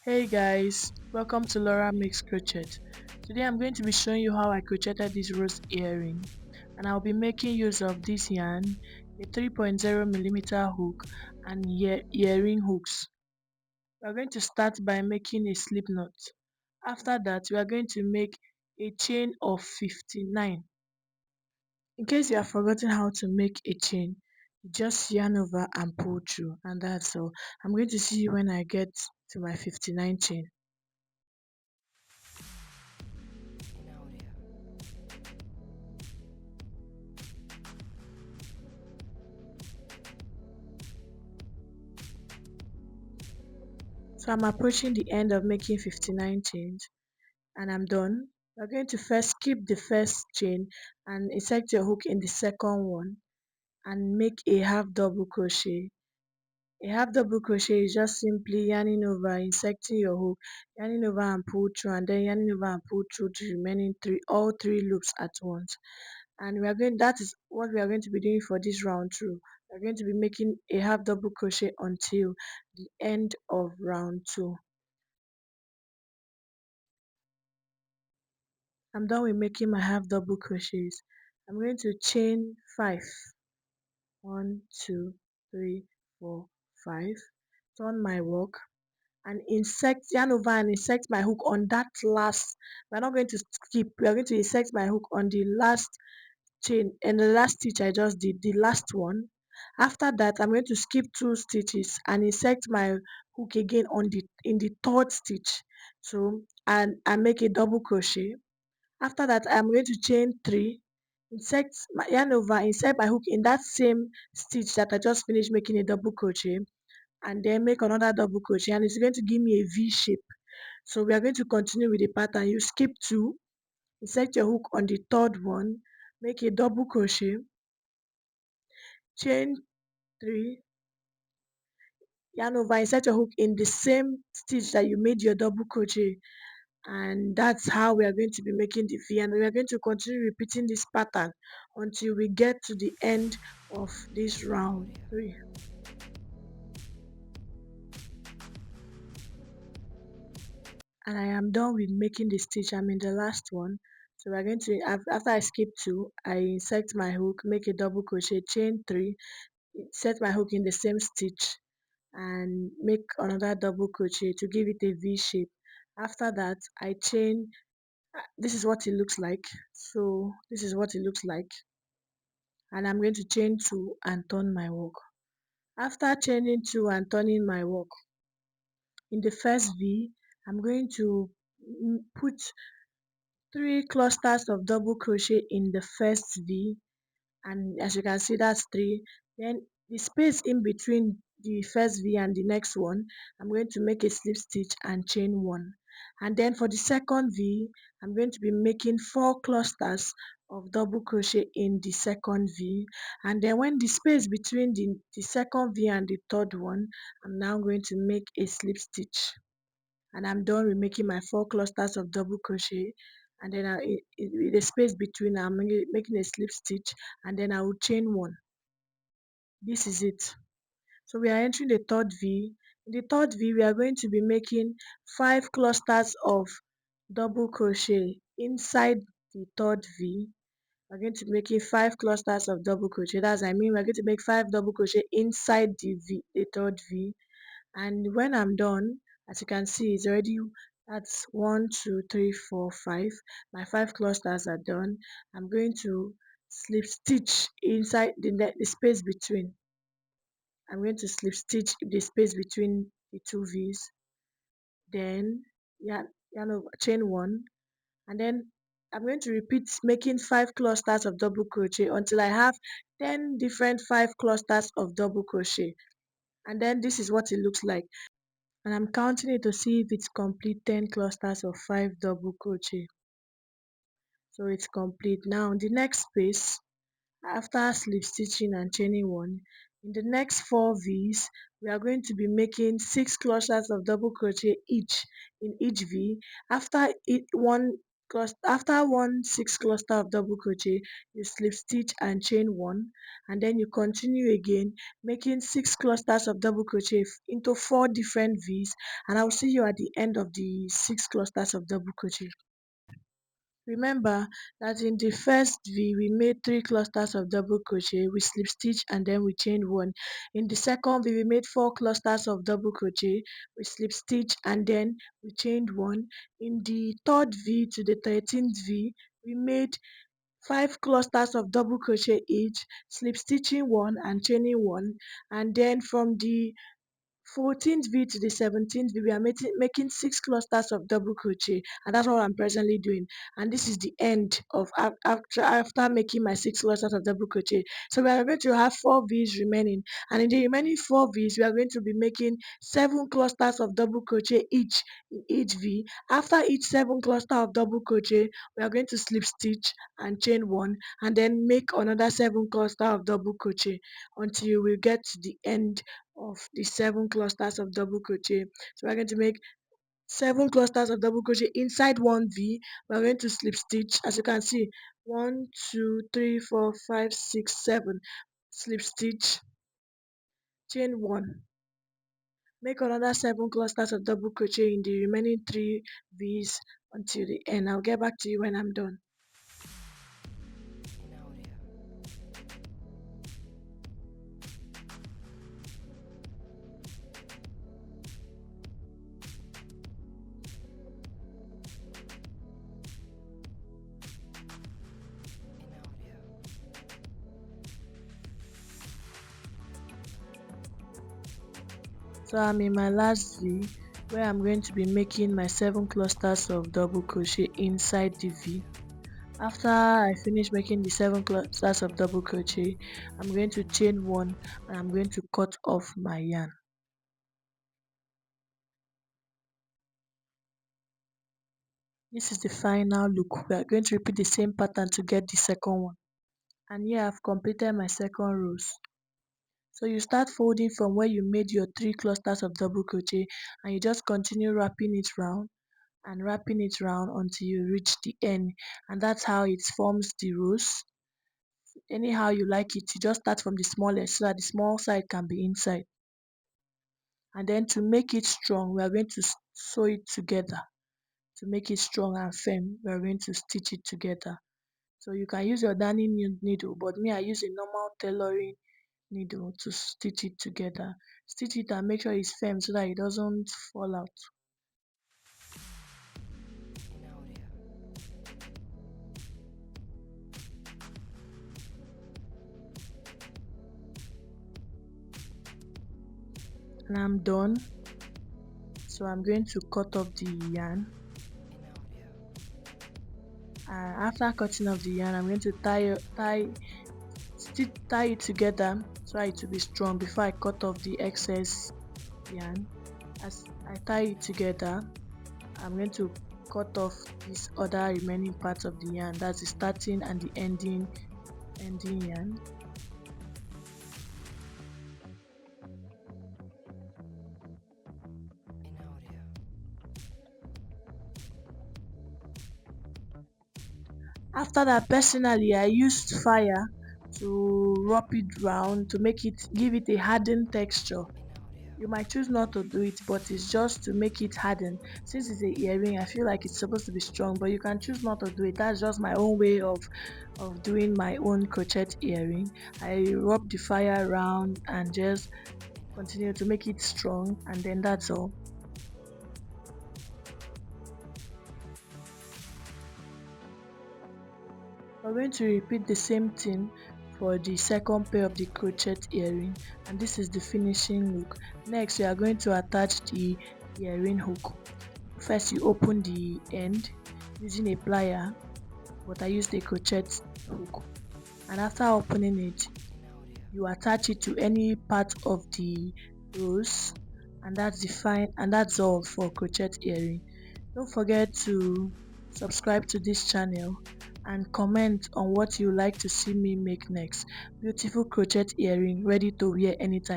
Hey guys, welcome to Laura Makes Crochet. Today I'm going to be showing you how I crocheted this rose earring, and I'll be making use of this yarn, a 3.0 millimeter hook and earring hooks. We are going to start by making a slip knot. After that we are going to make a chain of 59. In case you have forgotten how to make a chain, you just yarn over and pull through, and that's all. I'm going to see you when I get to my 59 chain. So I'm approaching the end of making 59 chains and I'm done. You're going to first skip the first chain and insert your hook in the second one and make a half double crochet. A half double crochet is just simply yarning over, inserting your hook, yarning over and pull through, and then yarning over and pull through the remaining all three loops at once. And that is what we are going to be doing for this round through. We're going to be making a half double crochet until the end of round 2. I'm done with making my half double crochets. I'm going to chain 5. 1, 2, 3, 4, 5. Turn my work and yarn over and insert my hook on that last. We're not going to skip. We are going to insert my hook on the last chain and the last stitch I just did, the last one. After that, I'm going to skip 2 stitches and insert my hook again on the in the third stitch. So and make a double crochet. After that, I'm going to chain 3, insert my yarn over, insert my hook in that same stitch that I just finished making a double crochet, and then make another double crochet, and it's going to give me a V shape. So we are going to continue with the pattern. You skip 2, insert your hook on the third one, make a double crochet, chain 3, yarn over, insert your hook in the same stitch that you made your double crochet, and that's how we are going to be making the V, and we are going to continue repeating this pattern until we get to the end of this round 3. And I am done with making the stitch. I'm in the last one. So we're going to, after I skip 2, I insert my hook, make a double crochet, chain 3, set my hook in the same stitch and make another double crochet to give it a V shape. After that, I chain. This is what it looks like. So this is what it looks like, and I'm going to chain 2 and turn my work. After chaining 2 and turning my work, in the first V, I'm going to put 3 clusters of double crochet in the first V, and as you can see, that's 3. Then the space in between the first V and the next one, I'm going to make a slip stitch and chain 1. And then for the second V, I'm going to be making 4 clusters of double crochet in the second V. And then when the space between the second V and the third one, I'm now going to make a slip stitch. And I'm done with making my 4 clusters of double crochet, and then with the space between, I'm making a slip stitch, and then I will chain 1. This is it. So we are entering the third V. In the third V, we are going to be making 5 clusters of double crochet inside the third V. We're going to be making 5 clusters of double crochet. We're going to make 5 double crochet inside the third V. And when I'm done, as you can see, it's already, that's 1, 2, 3, 4, 5. My 5 clusters are done. I'm going to slip stitch inside the space between. I'm going to slip stitch the space between the two V's. Then chain 1, and then I'm going to repeat making 5 clusters of double crochet until I have 10 different 5 clusters of double crochet. And then this is what it looks like. And I'm counting it to see if it's complete 10 clusters of 5 double crochet. So it's complete. Now the next space, after slip stitching and chaining 1, in the next 4 V's, we are going to be making 6 clusters of double crochet each in each V. After one after one 6 cluster of double crochet, you slip stitch and chain 1, and then you continue again making 6 clusters of double crochet into 4 different V's, and I'll see you at the end of the 6 clusters of double crochet. Remember that in the first V we made 3 clusters of double crochet, we slip stitch and then we chained 1. In the second V we made 4 clusters of double crochet, we slip stitch and then we chained 1. In the third V to the 13th V we made 5 clusters of double crochet each, slip stitching 1 and chaining 1, and then from the 14th V to the 17th V we are making 6 clusters of double crochet, and that's what I'm presently doing. And this is the end of after making my 6 clusters of double crochet. So we are going to have 4 V's remaining, and in the remaining 4 V's we are going to be making 7 clusters of double crochet each in each V. After each 7 cluster of double crochet we are going to slip stitch and chain 1, and then make another 7 cluster of double crochet until we get to the end of the 7 clusters of double crochet. So we're going to make 7 clusters of double crochet inside one V. We're going to slip stitch, as you can see, 1 2 3 4 5 6 7, slip stitch, chain 1, make another 7 clusters of double crochet in the remaining 3 V's until the end. I'll get back to you when I'm done. So I'm in my last V, where I'm going to be making my 7 clusters of double crochet inside the V. After I finish making the 7 clusters of double crochet, I'm going to chain 1 and I'm going to cut off my yarn. This is the final look. We are going to repeat the same pattern to get the second one. And here I've completed my second rows. So you start folding from where you made your 3 clusters of double crochet, and you just continue wrapping it round and wrapping it round until you reach the end, and that's how it forms the rows. Anyhow you like it, you just start from the smallest so that the small side can be inside. And then to make it strong, we are going to sew it together. To make it strong and firm, we are going to stitch it together. So you can use your darning needle, but me, I use a normal tailoring needle to stitch it together. Stitch it and make sure it's firm so that it doesn't fall out. And I'm done. So I'm going to cut off the yarn. After cutting off the yarn, I'm going to tie it together so it will be strong before I cut off the excess yarn. As I tie it together, I'm going to cut off this other remaining part of the yarn, that's the starting and the ending yarn. After that, personally I used fire to wrap it round to give it a hardened texture. You might choose not to do it, but it's just to make it harden. Since it's a earring, I feel like it's supposed to be strong, but you can choose not to do it. That's just my own way of doing my own crochet earring. I rub the fire around and just continue to make it strong, and then that's all. We're going to repeat the same thing for the second pair of the crochet earring, and this is the finishing look. Next, we are going to attach the earring hook. First, you open the end using a plier, but I used a crochet hook, and after opening it, you attach it to any part of the rows, and that's all for crochet earring. Don't forget to subscribe to this channel and comment on what you like to see me make next. Beautiful crochet earring ready to wear anytime.